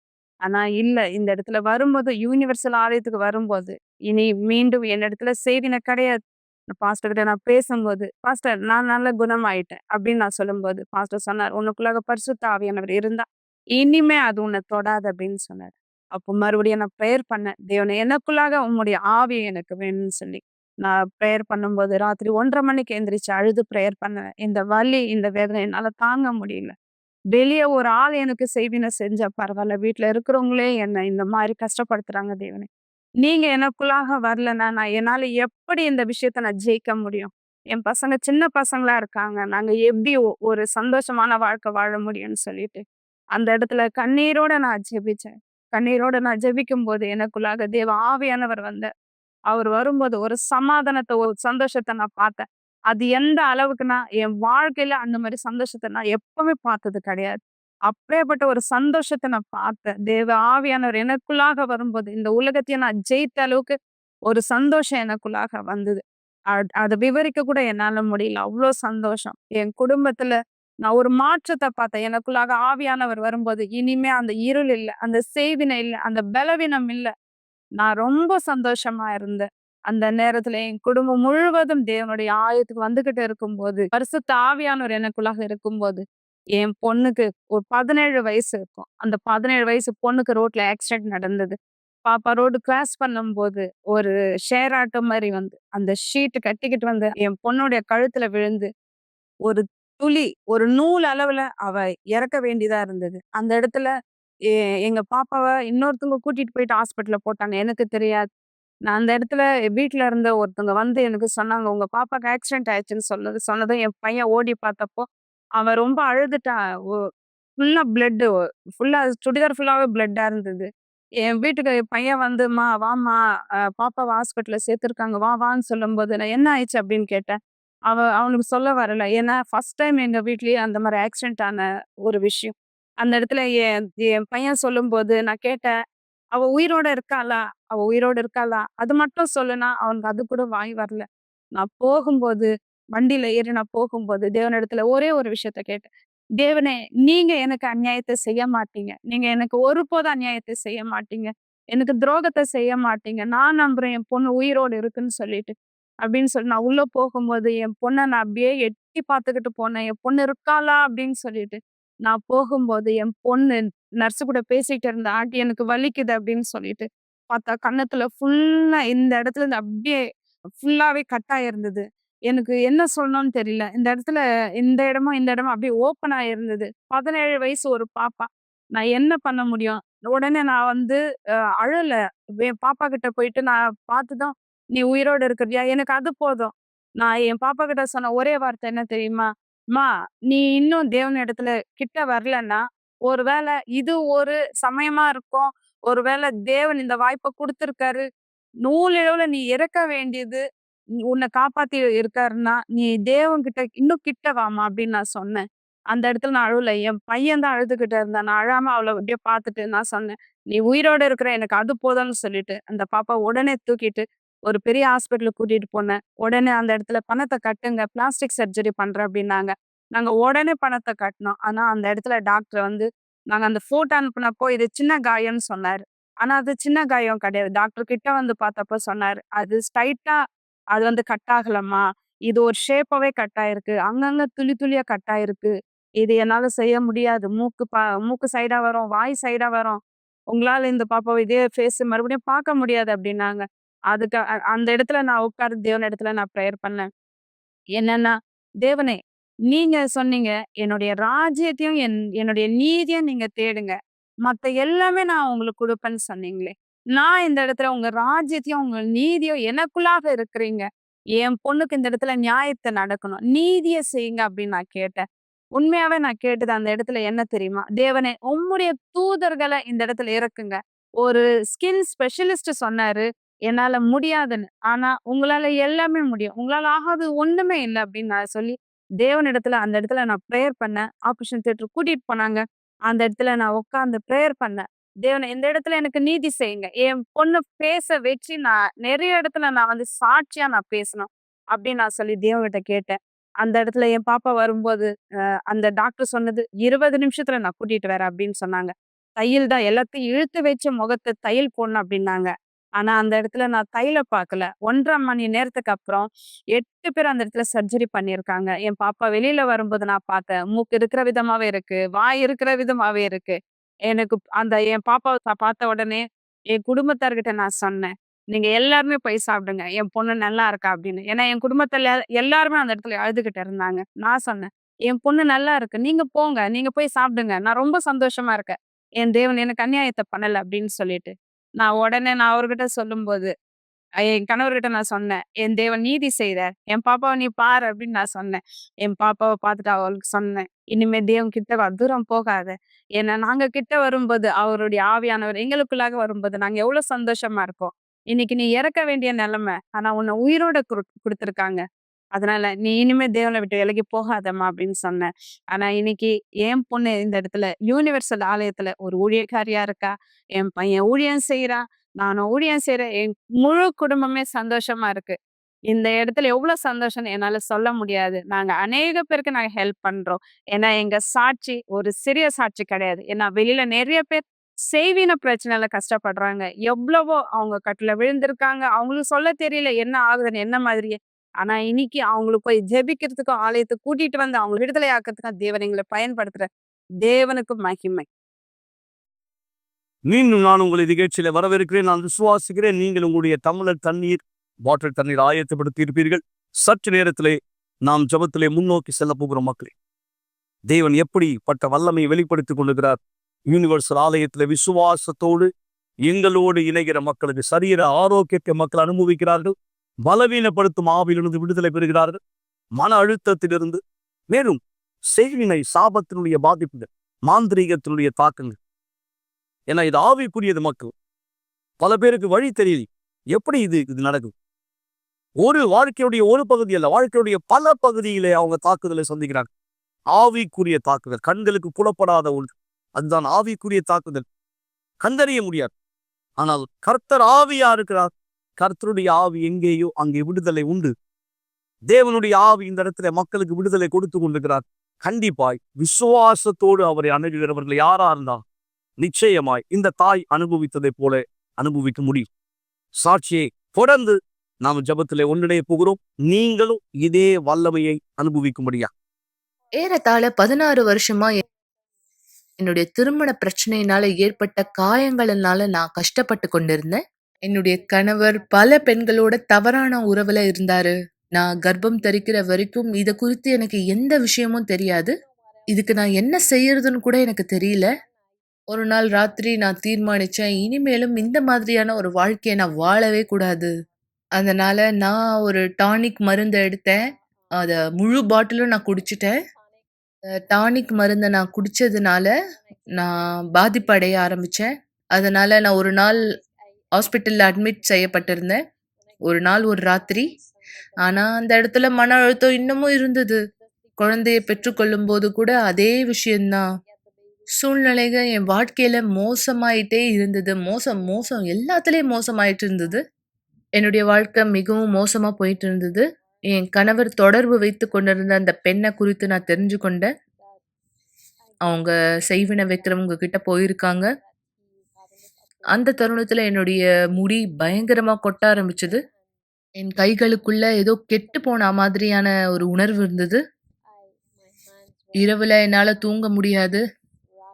ஆனா இல்ல. இந்த இடத்துல வரும்போது யுனிவர்சல் ஆலயத்துக்கு வரும்போது, இனி மீண்டும் என்னிடத்துல சேவின கிடையாது. பாஸ்டர் கிட்ட நான் பேசும்போது, "பாஸ்டர் நான் நல்ல குணமாயிட்டேன்" அப்படின்னு நான் சொல்லும்போது, பாஸ்டர் சொன்னார், "உனக்குள்ளாக பரிசுத்த ஆவியானவர் இருந்தா, இனிமே அது உன்ன தொடாது" அப்படின்னு சொன்னாரு. அப்போ மறுபடியும் நான் பிரேயர் பண்ணேன். தேவனே எனக்குள்ளாக உம்முடைய ஆவி எனக்கு வேணும்னு சொல்லி. நான் பிரேயர் பண்ணும்போது ராத்திரி 1:30 மணிக்கு எந்திரிச்சு அழுது பிரேயர் பண்ணேன். இந்த வலி, இந்த வேதனை என்னால தாங்க முடியல. வெளிய ஒரு ஆள் எனக்கு செய்வினை செஞ்சா பரவால்ல. வீட்ல இருக்கிறவங்களே என்ன இந்த மாரி கஷ்டப்படுத்துறாங்க தேவனே. நீங்க எனக்குள்ளாக வரலன்னா, என்னால எப்படி இந்த விஷயத்த நான் ஜெயிக்க முடியும்? என் பசங்க சின்ன பசங்களா இருக்காங்க. நாங்க எப்படி ஒரு சந்தோஷமான வாழ்க்கை வாழ முடியும்னு சொல்லிட்டு, அந்த இடத்துல கண்ணீரோட நான் ஜெபிச்சேன். கண்ணீரோட நான் ஜெபிக்கும்போது எனக்குள்ளாக தேவ ஆவியானவர் வந்தார். அவர் வரும்போது ஒரு சமாதானத்த, ஒரு சந்தோஷத்த நான் பார்த்தேன். அது எந்த அளவுக்குன்னா, என் வாழ்க்கையில அந்த மாரி சந்தோஷத்த நான் எப்பவுமே பார்த்தது கிடையாது. அப்படியேப்பட்ட ஒரு சந்தோஷத்த நான் பார்த்தேன். தேவ ஆவியானவர் எனக்குள்ளாக வரும்போது, இந்த உலகத்தையே நான் ஜெயித்த அளவுக்கு ஒரு சந்தோஷம் எனக்குள்ளாக வந்தது. அத விவரிக்க கூட என்னால முடியல. அவ்ளோ சந்தோஷம். என் குடும்பத்துல நான் ஒரு மாற்றத்த பார்த்தேன். எனக்குள்ளாக ஆவியானவர் வரும்போது, இனிமே அந்த இருள் இல்ல, அந்த செய்வினை இல்ல, அந்த பலவீனம் இல்ல. நான் ரொம்ப சந்தோஷமா இருந்தேன். அந்த நேரத்துல என் குடும்பம் முழுவதும் தேவனுடைய ஆலயத்துக்கு வந்துகிட்டு இருக்கும்போது, பரிசுத்த ஆவியானவர் எனக்குள்ளாக இருக்கும்போது, என் பொண்ணுக்கு ஒரு 17 வயசு இருக்கும். அந்த 17 வயசு பொண்ணுக்கு ரோட்ல ஆக்சிடென்ட் நடந்தது. பாப்பா ரோடு கிராஸ் பண்ணும்போது, ஒரு ஷேர் ஆட்டோ மாரி வந்து, அந்த ஷீட் கட்டிக்கிட்டு வந்து என் பொண்ணுடைய கழுத்துல விழுந்து, ஒரு துளி, ஒரு நூல் அளவுல அவ இறக்க வேண்டியதா இருந்தது. அந்த இடத்துல எ எங்க பாப்பாவ இன்னொருத்தவங்க கூட்டிட்டு போயிட்டு ஹாஸ்பிட்டல்ல போட்டாங்க. எனக்கு தெரியாது. நான் அந்த இடத்துல வீட்ல இருந்த ஒருத்தவங்க வந்து எனக்கு சொன்னாங்க, "உங்க பாப்பாக்கு ஆக்சிடென்ட் ஆயிடுச்சுன்னு" சொன்னதும் என் பையன் ஓடி பார்த்தப்போ, அவன் ரொம்ப அழுதுட்டான். ஃபுல்லா பிளட்டு ஃபுல்லா சுடிதார் ஃபுல்லாவே பிளட்டா இருந்தது. என் வீட்டுக்கு என் பையன் வந்து, "அம்மா வாம்மா, பாப்பாவ ஹாஸ்பிட்டல்ல சேர்த்துருக்காங்க. வா வான்னு" சொல்லும்போது, நான் "என்ன ஆயிடுச்சு?" அப்படின்னு கேட்டேன். அவனுக்கு சொல்ல வரல. ஏன்னா ஃபர்ஸ்ட் டைம் எங்க வீட்லயே அந்த மாரி ஆக்சிடென்ட் ஆன ஒரு விஷயம். அந்த இடத்துல என் என் பையன் சொல்லும்போது நான் கேட்டேன், "அவ உயிரோட இருக்காளா? அவ உயிரோட இருக்காளா?" அது மட்டும் சொல்லுனா, அவனுக்கு அது கூட வாய் வரல. நான் போகும்போது, வண்டியில ஏறி நான் போகும்போது, தேவனிடத்துல ஒரே ஒரு விஷயத்த கேட்டேன். "தேவனே, நீங்க எனக்கு அநியாயத்த செய்ய மாட்டீங்க. நீங்க எனக்கு ஒருபோதும் அநியாயத்த செய்ய மாட்டீங்க. எனக்கு துரோகத்த செய்ய மாட்டீங்க. நான் நம்புறேன் என் பொண்ணு உயிரோட இருக்குன்னு சொல்லிட்டு." அப்படின்னு சொல்லி நான் உள்ள போகும்போது, என் பொண்ண நான் அப்படியே எட்டி பார்த்துக்கிட்டு போனேன். "என் பொண்ணு இருக்காளா?" அப்படின்னு சொல்லிட்டு. நான் போகும்போது என் பொண்ணு நர்ஸ் கூட பேசிட்டு இருந்தா. "ஆண்டி எனக்கு வலிக்குது" அப்படின்னு சொல்லிட்டு. பார்த்தா கன்னத்துல ஃபுல்லா இந்த இடத்துல இருந்து அப்படியே ஃபுல்லாவே கட் ஆயிருந்தது. எனக்கு என்ன சொல்லணும்னு தெரியல. இந்த இடமும் அப்படியே ஓப்பன் ஆயிருந்தது. 17 வயசு ஒரு பாப்பா. நான் என்ன பண்ண முடியும்? உடனே நான் வந்து அழல. என் பாப்பா கிட்ட போயிட்டு நான் பார்த்ததும், "நீ உயிரோட இருக்கிறியா?" எனக்கு அது போதும். நான் என் பாப்பா கிட்ட சொன்ன ஒரே வார்த்தை என்ன தெரியுமா? "அம்மா, நீ இன்னும் தேவன் இடத்துல கிட்ட வரலன்னா, ஒருவேள இது ஒரு சமயமா இருக்கும். ஒருவேள தேவன் இந்த வாய்ப்ப குடுத்திருக்காரு. நூலிழவுல நீ இறக்க வேண்டியது உன்னை காப்பாத்தி இருக்காருன்னா, நீ தேவன்கிட்ட இன்னும் கிட்ட வாம்மா" அப்படின்னு நான் சொன்னேன். அந்த இடத்துல நான் அழல. என் பையன் தான் அழுதுகிட்டு இருந்தான். நான் அழாம அவள அப்படியே பார்த்துட்டு நான் சொன்னேன், "நீ உயிரோட இருக்கிற எனக்கு அது போதும்னு" சொல்லிட்டு, அந்த பாப்பா உடனே தூக்கிட்டு ஒரு பெரிய ஹாஸ்பிட்டலுக்கு கூட்டிட்டு போனேன். உடனே அந்த இடத்துல "பணத்த கட்டுங்க. பிளாஸ்டிக் சர்ஜரி பண்றேன்" அப்படின்னாங்க. நாங்க உடனே பணத்த கட்டுனோம். ஆனா அந்த இடத்துல டாக்டர் வந்து நாங்க அந்த ஃபோட்டோ அனுப்புனப்போ, "இது சின்ன காயம்னு" சொன்னாரு. ஆனா அது சின்ன காயம் கிடையாது. டாக்டர் கிட்ட வந்து பார்த்தப்ப சொன்னாரு, "அது ஸ்ட்ரைட்டா அது வந்து கட் ஆகலம்மா. இது ஒரு ஷேப்பாவே கட் ஆயிருக்கு. அங்கங்க துளி துளியா கட் ஆயிருக்கு. இது என்னால செய்ய முடியாது. மூக்கு சைடா வரும், வாய் சைடா வரும். உங்களால இந்த பாப்பாவ இதே ஃபேஸ் மறுபடியும் பார்க்க முடியாது" அப்படின்னாங்க. அதுக்கு அந்த இடத்துல நான் உட்கார்ந்து தேவன் இடத்துல நான் பிரேயர் பண்ணேன். என்னன்னா, "தேவனே, நீங்க சொன்னீங்க, என்னுடைய ராஜ்யத்தையும், என்னுடைய நீதியும் நீங்க தேடுங்க. மத்த எல்லாமே நான் உங்களுக்கு குடுப்பேன்னு சொன்னீங்களே. நான் இந்த இடத்துல உங்க ராஜ்யத்தையும், உங்க நீதியும் எனக்குள்ளாக இருக்கிறீங்க. என் பொண்ணுக்கு இந்த இடத்துல நியாயத்த நடக்கணும். நீதிய செய்யுங்க" அப்படின்னு நான் கேட்டேன். உண்மையாவே நான் கேட்டது அந்த இடத்துல என்ன தெரியுமா? "தேவனே, உம்முடைய தூதர்கள இந்த இடத்துல இறக்குங்க." ஒரு ஸ்கின் ஸ்பெஷலிஸ்ட் சொன்னாரு. என்னால முடியாதுன்னு. ஆனா உங்களால எல்லாமே முடியும். உங்களால ஆகாதது ஒண்ணுமே இல்ல அப்படின்னு நான் சொல்லி, தேவனிடத்துல அந்த இடத்துல நான் பிரேயர் பண்ணேன். ஆப்பரேஷன் தியேட்டர் கூட்டிட்டு போனாங்க. அந்த இடத்துல நான் உட்கார்ந்து பிரேயர் பண்ணேன். தேவனே இந்த இடத்துல எனக்கு நீதி செய்யுங்க. என் பொண்ணு பேச வச்சு நான் நெறைய இடத்துல நான் வந்து சாட்சியா நான் பேசணும். அப்படின்னு நான் சொல்லி தேவன்கிட்ட கேட்டேன். அந்த இடத்துல என் பாப்பா வரும்போது, அந்த டாக்டர் சொன்னது 20 நிமிஷத்துல நான் கூட்டிட்டு வரேன் அப்படின்னு சொன்னாங்க. தையல் தான் எல்லாத்தையும் இழுத்து வச்சு முகத்த தையல் போடணும் அப்படின்னாங்க. ஆனா அந்த இடத்துல நான் தையல பார்க்கல. 1 1/2 மணி நேரத்துக்கு அப்புறம் 8 பேர் அந்த இடத்துல சர்ஜரி பண்ணியிருக்காங்க. என் பாப்பா வெளியில வரும்போது நான் பார்த்தேன். மூக்கு இருக்கிற விதமாவே இருக்கு. வாய் இருக்கிற விதமாவே இருக்கு. எனக்கு அந்த என் பாப்பாவ பார்த்த உடனே என் குடும்பத்தார்கிட்ட நான் சொன்னேன். "நீங்க எல்லாருமே போய் சாப்பிடுங்க. என் பொண்ணு நல்லா இருக்கா" அப்படின்னு. ஏன்னா என் குடும்பத்துல எல்லாருமே அந்த இடத்துல அழுதுகிட்டு இருந்தாங்க. நான் சொன்னேன், "என் பொண்ணு நல்லா இருக்கு. நீங்க போங்க. நீங்க போய் சாப்பிடுங்க. நான் ரொம்ப சந்தோஷமா இருக்கேன். என் தேவன் எனக்கு அநியாயத்த பண்ணல" அப்படின்னு சொல்லிட்டு. நான் அவர்கிட்ட சொல்லும்போது, என் கணவர்கிட்ட நான் சொன்னேன். "என் தேவன் நீதி செய்றார். என் பாப்பாவ நீ பாரு" அப்படின்னு நான் சொன்னேன். என் பாப்பாவ பார்த்துட்டு அவளுக்கு சொன்னேன். "இனிமே தேவன் கிட்ட வா. தூரம் போகாத. ஏன்னா நாங்க கிட்ட வரும்போது, அவருடைய ஆவியானவர் எங்களுக்குள்ளாக வரும்போது, நாங்க எவ்வளோ சந்தோஷமா இருக்கோம். இன்னைக்கு நீ இறக்க வேண்டிய நிலைமை. ஆனா உன்ன உயிரோட குடுத்துருக்காங்க. அதனால நீ இனிமே தேவன விட்டு விலகி போகாதம்மா" அப்படின்னு சொன்னேன். ஆனா இன்னைக்கு என் பொண்ணு இந்த இடத்துல யுனிவர்சல் ஆலயத்துல ஒரு ஊழியக்காரியா இருக்கா. என் பையன் ஊழியம் செய்றான். நானும் ஊழியம் செய்றேன். என் முழு குடும்பமே சந்தோஷமா இருக்கு. இந்த இடத்துல எவ்ளோ சந்தோஷம்னு என்னால சொல்ல முடியாது. நாங்க அநேக பேருக்கு நாங்க ஹெல்ப் பண்றோம். ஏன்னா எங்க சாட்சி ஒரு சிறிய சாட்சி கிடையாது. ஏன்னா வெளியில நெறைய பேர் செய்வின பிரச்சனையில கஷ்டப்படுறாங்க. எவ்வளவோ அவங்க கட்டுல விழுந்திருக்காங்க. அவங்களுக்கு சொல்ல தெரியல என்ன ஆகுதுன்னு என்ன மாதிரியே. ஆனா இன்னைக்கு அவங்களுக்கு போய் ஜெபிக்கிறதுக்கும், ஆலயத்துக்கு கூட்டிட்டு வந்து அவங்கள விடுதலை ஆக்கறதுக்கும் தேவன் எங்கள பயன்படுத்துற தேவனுக்கு மகிமை. மீண்டும் நான் உங்களை நிகழ்ச்சியில வரவேற்கிறேன். நான் விசுவாசிக்கிறேன் நீங்கள் உங்களுடைய டம்ளர் தண்ணீர், பாட்டில் தண்ணீர் ஆயத்தப்படுத்தி இருப்பீர்கள். சற்று நேரத்திலே நாம் ஜெபத்திலே முன்னோக்கி செல்ல போகிறோம் மக்களே. தேவன் எப்படிப்பட்ட வல்லமை வெளிப்படுத்திக் கொள்ளுகிறார். யூனிவர்சல் ஆலயத்திலே விசுவாசத்தோடு எங்களோடு இணைகிற மக்களுக்கு சரீர ஆரோக்கியத்தை மக்கள் அனுபவிக்கிறார்கள். பலவீனப்படுத்தும் ஆவியிலிருந்து விடுதலை பெறுகிறார்கள். மன அழுத்தத்திலிருந்து, மேலும் செய்வினை சாபத்தினுடைய பாதிப்புகள், மாந்திரீகத்தினுடைய தாக்கங்கள். ஏன்னா இது ஆவிக்குரியது மக்கள். பல பேருக்கு வழி தெரியல. எப்படி இது நடக்கும்? வாழ்க்கையுடைய ஒரு பகுதி அல்ல, வாழ்க்கையுடைய பல பகுதியிலே அவங்க தாக்குதலை சந்திக்கிறாங்க. ஆவிக்குரிய தாக்குதல், கண்களுக்கு புலப்படாத ஒன்று. அதுதான் ஆவிக்குரிய தாக்குதல். கண்டறிய முடியாது. ஆனால் கர்த்தர் ஆவியா இருக்கிறார். கர்த்தருடைய ஆவி எங்கேயோ அங்கே விடுதலை உண்டு. தேவனுடைய ஆவி இந்த இடத்துல மக்களுக்கு விடுதலை கொடுத்து கொண்டிருக்கிறார். கண்டிப்பாய் விசுவாசத்தோடு அவரை அணுகுகிறவர்கள் யாரா இருந்தா நிச்சயமாய் இந்த தாய் அனுபவித்ததை போல அனுபவிக்க முடியும். சாட்சியை தொடர்ந்து நாம் ஜெபத்திலே ஒன்றிணைய போகிறோம். நீங்களும் இதே வல்லமையை அனுபவிக்கும்படியா. ஏறத்தாழ 16 வருஷமா என்னுடைய திருமண பிரச்சனையினால ஏற்பட்ட காயங்களினால நான் கஷ்டப்பட்டு கொண்டிருந்தேன். என்னுடைய கணவர் பல பெண்களோட தவறான உறவுல இருந்தாரு. நான் கர்ப்பம் தரிக்கிற வரைக்கும் இத குறித்து எனக்கு எந்த விஷயமும் தெரியாது. இதுக்கு நான் என்ன செய்யறதுன்னு கூட எனக்கு தெரியல. ஒரு நாள் ராத்திரி நான் தீர்மானிச்சேன், இனிமேலும் இந்த மாதிரியான ஒரு வாழ்க்கைய நான் வாழவே கூடாது. அதனால நான் ஒரு டானிக் மருந்து எடுத்தேன். அத முழு பாட்டிலும் நான் குடிச்சுட்டேன். டானிக் மருந்த நான் குடிச்சதுனால, நான் பாதிப்படைய ஆரம்பிச்சேன். அதனால நான் ஒரு நாள் ஹாஸ்பிட்டல்ல அட்மிட் செய்யப்பட்டிருந்தேன். ஒரு நாள் ஒரு ராத்திரி. ஆனா, அந்த இடத்துல மன அழுத்தம் இன்னமும் இருந்தது. குழந்தைய பெற்றுக்கொள்ளும்போது கூட அதே விஷயம் தான். சூழ்நிலைகள் என் வாழ்க்கையில மோசமாயிட்டே இருந்தது. மோசம் எல்லாத்துலயும் மோசமாயிட்டு இருந்தது. என்னுடைய வாழ்க்கை மிகவும் மோசமா போயிட்டு இருந்தது. என் கணவர் தொடர்பு வைத்துக் கொண்டிருந்த அந்த பெண்ண குறித்து நான் தெரிஞ்சு கொண்டேன். அவங்க செய்வினை வைக்கிறவங்க கிட்ட போயிருக்காங்க. அந்த தருணத்துல என்னுடைய முடி பயங்கரமா கொட்ட ஆரம்பிச்சது. என் கைகளுக்குள்ள ஏதோ கெட்டு போன மாதிரியான ஒரு உணர்வு இருந்தது. இரவுல என்னால தூங்க முடியாது.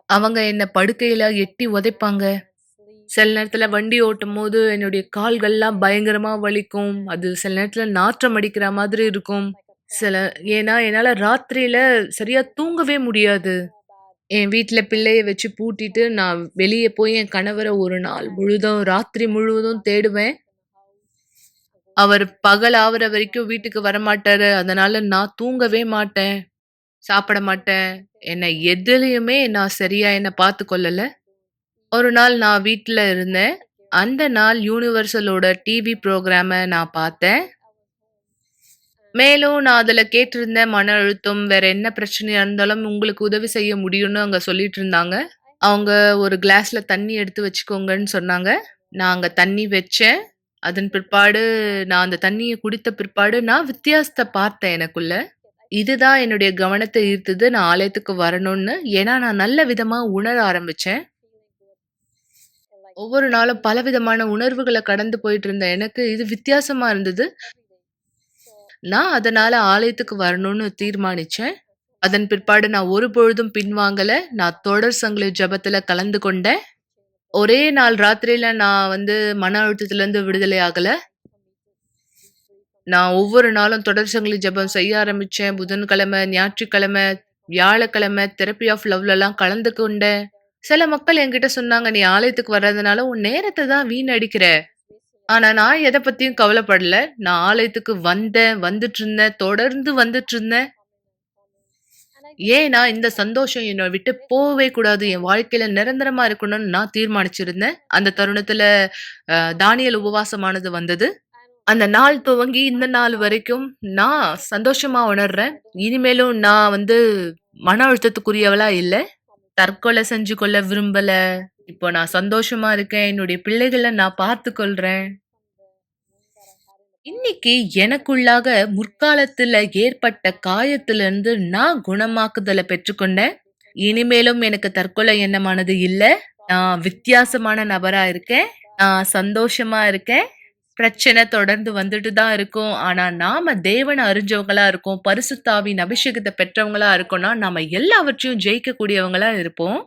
அவங்க என்ன படுக்கையில எட்டி உதைப்பாங்க. சில நேரத்துல வண்டி ஓட்டும்போது என்னுடைய கால்கள்லாம் பயங்கரமா வலிக்கும். அது சில நேரத்துல நாற்றம் அடிக்கிற மாதிரி இருக்கும். ஏன்னா என்னால ராத்திரியில சரியா தூங்கவே முடியாது. என் வீட்ல பிள்ளைய வச்சு பூட்டிட்டு நான் வெளிய போய் என் கணவர ஒரு நாள் முழுதும், ராத்திரி முழுவதும் தேடுவேன். அவர் பகல் ஆவுற வரைக்கும் வீட்டுக்கு வரமாட்டாரு. அதனால நான் தூங்கவே மாட்டேன். சாப்பிட மாட்டேன். எதுலயுமே நான் சரியா என்ன பார்த்துக்கொள்ளல. ஒரு நாள் நான் வீட்ல இருந்தேன். அந்த நாள் யூனிவர்சலோட டிவி ப்ரோக்ராம நான் பார்த்தேன். மேலும் நான் அதுல கேட்டிருந்தேன், மன அழுத்தம், வேற என்ன பிரச்சனையா இருந்தாலும் உங்களுக்கு உதவி செய்ய முடியும்னு அங்க சொல்லிட்டு இருந்தாங்க. அவங்க ஒரு கிளாஸ்ல தண்ணி எடுத்து வச்சுக்கோங்கன்னு சொன்னாங்க. நான் அங்க தண்ணி வச்சேன். அதன் பிற்பாடு நான் அந்த தண்ணிய குடித்த பிற்பாடு நான் வித்தியாசத்த பார்த்தேன் எனக்குள்ள. இதுதான் என்னுடைய கவனத்த ஈர்த்தது. நான் ஆலயத்துக்கு வரணும்னு. ஏன்னா நான் நல்ல விதமா உணர ஆரம்பிச்சேன். ஒவ்வொரு நாளும் பலவிதமான உணர்வுகள கடந்து போயிட்டு இருந்த எனக்கு இது வித்தியாசமா இருந்தது. நான் அதனால ஆலயத்துக்கு வரணும்னு தீர்மானிச்சேன். அதன் பிற்பாடு நான் ஒரு பொழுதும் பின்வாங்கல. நான் தொடர் சங்கிலி ஜெபத்துல கலந்து கொண்டேன். ஒரே நாள் ராத்திரியில நான் மன அழுத்தத்திலிருந்து விடுதலை ஆகல. நான் ஒவ்வொரு நாளும் தொடர் சங்கிலி ஜெபம் செய்ய ஆரம்பிச்சேன். புதன்கிழமை, ஞாயிற்றுக்கிழமை, வியாழக்கிழமை தெரப்பி ஆஃப் லவ்லலாம் கலந்து கொண்டேன். சில மக்கள் என்கிட்ட சொன்னாங்க, "நீ ஆலயத்துக்கு வர்றதுனால உன் நேரத்த தான் வீணடிக்கிற." ஆனா நான் எத பத்தியும் கவலைப்படல. நான் ஆலயத்துக்கு வந்தேன், வந்துட்டுருந்தேன், தொடர்ந்து வந்துட்டுருந்தேன். ஏன்னா, இந்த சந்தோஷம் என்ன விட்டு போவே கூடாது. என் வாழ்க்கையில நிரந்தரமா இருக்கணும்னு நான் தீர்மானிச்சிருந்தேன். அந்த தருணத்துல தானியேல் உபவாசமானது வந்தது. அந்த நாள் துவங்கி இந்த நாள் வரைக்கும் நான் சந்தோஷமா உணர்றேன். இனிமேலும் நான் மன அழுத்தத்துக்குரியவளா இல்ல. தற்கொலை செஞ்சு கொள்ள விரும்பல. இப்போ நான் சந்தோஷமா இருக்கேன். என்னுடைய பிள்ளைகள நான் பார்த்துக்கொள்றேன். இன்னைக்கு எனக்குள்ளாக முற்காலத்துல ஏற்பட்ட காயத்திலிருந்து நான் குணமாக்குதல பெற்றுக்கொண்டேன். இனிமேலும் எனக்கு தற்கொலை எண்ணமானது இல்ல. நான் வித்தியாசமான நபரா இருக்கேன். நான் சந்தோஷமா இருக்கேன். பிரச்சனை தொடர்ந்து வந்துட்டு தான் இருக்கும். ஆனா நாம தேவனை அறிஞ்சவங்களா இருக்கோம். பரிசுத்த ஆவியின் அபிஷேகத்த பெற்றவங்களா இருக்கோம்னா, நாம எல்லாவற்றையும் ஜெயிக்கக்கூடியவங்களா இருப்போம்.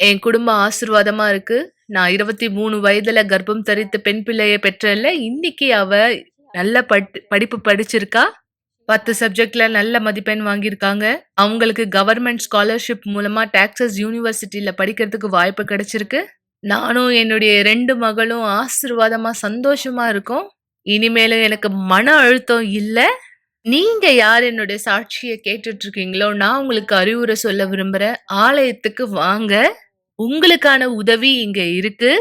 என் குடும்பம் ஆசீர்வாதமா இருக்கு. நான் 23 வயதுல கர்ப்பம் தரித்து பெண் பிள்ளைய பெற்றேன்ல. இன்னைக்கு அவ நல்ல படிப்பு படிச்சிருக்கா. 10 சப்ஜெக்ட்ல நல்ல மதிப்பெண் வாங்கியிருக்காங்க. அவங்களுக்கு கவர்ன்மெண்ட் ஸ்காலர்ஷிப் மூலமா டெக்சாஸ் யூனிவர்சிட்டில படிக்கிறதுக்கு வாய்ப்பு கிடைச்சிருக்கு. நானும் என்னுடைய 2 மகளும் ஆசீர்வாதமா, சந்தோஷமா இருக்கோம். இனிமேலும் எனக்கு மன அழுத்தம் இல்ல. நீங்க யார் என்னுடைய சாட்சிய கேட்டுட்டு இருக்கீங்களோ, நான் உங்களுக்கு அறிவுரை சொல்ல விரும்புறேன். ஆலயத்துக்கு வாங்க. உங்களுக்கான உதவி இங்க இருக்கு.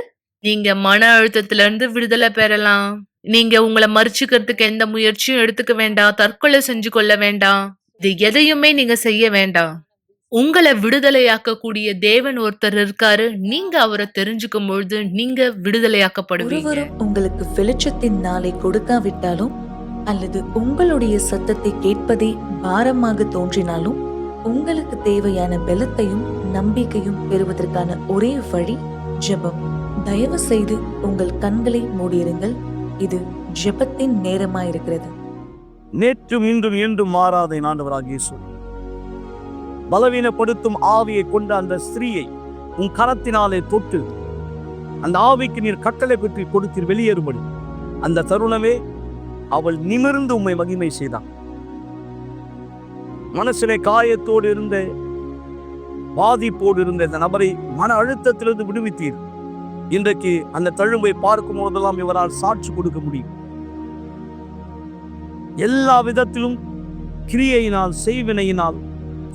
நீங்க மன அழுத்தத்துல இருந்து விடுதலை பெறலாம். நீங்க உங்கள மறுச்சுக்கிறதுக்கு எந்த முயற்சியும் எடுத்துக்க வேண்டாம். தற்கொலை செஞ்சு கொள்ள வேண்டாம். இது எதையுமே நீங்க செய்ய வேண்டாம். உங்கள விடுதலையாக்கக்கூடிய தேவன் ஒருத்தர் இருக்காரு. நீங்க அவரை தெரிஞ்சுக்கும் பொழுது நீங்க விடுதலையாக்கப்படுவீங்க. ஒருவரும் உங்களுக்கு வெளிச்சத்தின் நாளை கொடுக்காவிட்டாலும் அல்லது உங்களுடைய சத்தத்தை கேட்பதே பாரமாக தோன்றினாலும் உங்களுக்கு தேவையான பலத்தையும் நம்பிக்கையும் பெறுவதற்கான ஒரே வழி ஜெபம். தயவு செய்து உங்கள் கண்களை மூடியிருங்கள். இது ஜெபத்தின் நேரமாயிருக்கிறது. நேற்றும் இன்றும் என்றும் மாறாத ஆண்டவராகிய இயேசு, பலவீனப்படுத்தும் ஆவியை கொண்ட அந்த ஸ்திரீயை உன் கரத்தினாலே தொட்டு அந்த ஆவிக்கு நீர் கட்டளை பெற்று கொடுத்தீர் வெளியேறும்படி. அந்த தருணமே அவள் நிமிர்ந்து உம்மை மகிமை செய்தாள். மனசிலே காயத்தோடு இருந்த, பாதிப்போடு இருந்த இந்த நபரை மன அழுத்தத்திலிருந்து விடுவித்தீர். இன்றைக்கு அந்த தழும்பை பார்க்கும் போதெல்லாம் இவரால் சாட்சி கொடுக்க முடியும். எல்லா விதத்திலும் கிரியையினால், செய்வினையினால்,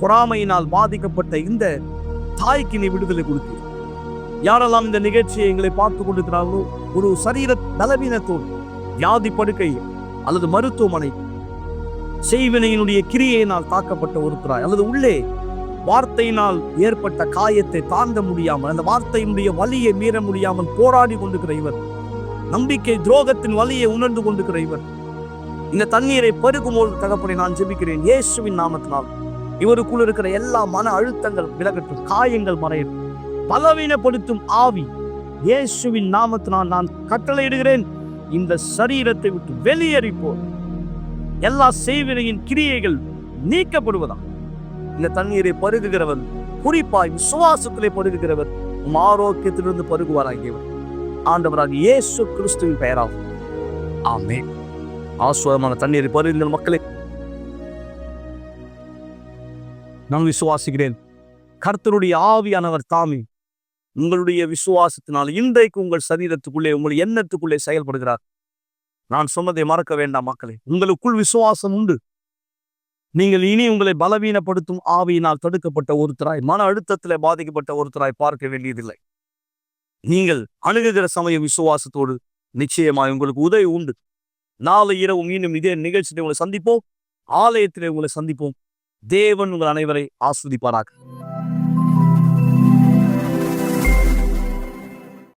பொறாமையினால் பாதிக்கப்பட்ட இந்த தாய்க்கு நீ விடுதலை கொடுத்தீர். யாரெல்லாம் இந்த நிகழ்ச்சியை எங்களை பார்த்து கொண்டிருக்கிறார்களோ, ஒரு சரீர பலவீனத்தோடு, வியாதி படுக்கை அல்லது மருத்துவமனை, செய்வினையினுடைய கிரியையினால் தாக்கப்பட்ட ஒருத்தராய், அல்லது உள்ளே வார்த்தையினால் ஏற்பட்ட காயத்தை தாண்ட முடியாமல், அந்த வார்த்தையினுடைய வலியை மீற முடியாமல் போராடி கொண்டிருக்கிற இவர், நம்பிக்கை துரோகத்தின் வலியை உணர்ந்து கொண்டிருக்கிற இவர், இந்த தண்ணீரை பருகும்போது தகப்பனை நான் ஜெபிக்கிறேன் இயேசுவின் நாமத்தினால். இவருக்குள் இருக்கிற எல்லா மன அழுத்தங்கள் விலகட்டும், காயங்கள் மறையட்டும். பலவீனப்படுத்தும் ஆவி இயேசுவின் நாமத்தினால் நான் கட்டளையிடுகிறேன். இந்த சரீரத்தை விட்டு வெளியேறிப்போ எல்லா செய்வினையின் கிரியைகள் நீக்கப்படுவதா. இந்த தண்ணீரை பருகுகிறவர், குறிப்பாய் விசுவாசத்திலே பருகுகிறவர், ஆரோக்கியத்திலிருந்து பருகுவாராகியவர் ஆண்டவராக இயேசு கிறிஸ்துவின் பெயராகும். ஆமென். ஆசுவாதமான தண்ணீரை பருகுங்கள் மக்களே. நான் விசுவாசிக்கிறேன் கர்த்தருடைய ஆவியானவர் தாமே உங்களுடைய விசுவாசத்தினால் இன்றைக்கு உங்கள் சரீரத்துக்குள்ளே, உங்கள் எண்ணத்துக்குள்ளே செயல்படுகிறார். நான் சொன்னதை மறக்க வேண்டாம் மக்களே. உங்களுக்குள் விசுவாசம் உண்டு. நீங்கள் இனி உங்களை பலவீனப்படுத்தும் ஆவியினால் தடுக்கப்பட்ட ஒருத்தராய், மன அழுத்தத்திலே பாதிக்கப்பட்ட ஒருத்தராய் பார்க்க வேண்டியதில்லை. நீங்கள் அணுகுகிற சமய விசுவாசத்தோடு நிச்சயமாய் உங்களுக்கு உதவி உண்டு. நாளை இரவு மீண்டும் இதே நிகழ்ச்சியை உங்களை சந்திப்போம். ஆலயத்திலே உங்களை சந்திப்போம். தேவன் உங்கள் அனைவரை ஆஸ்வதிப்பாராக.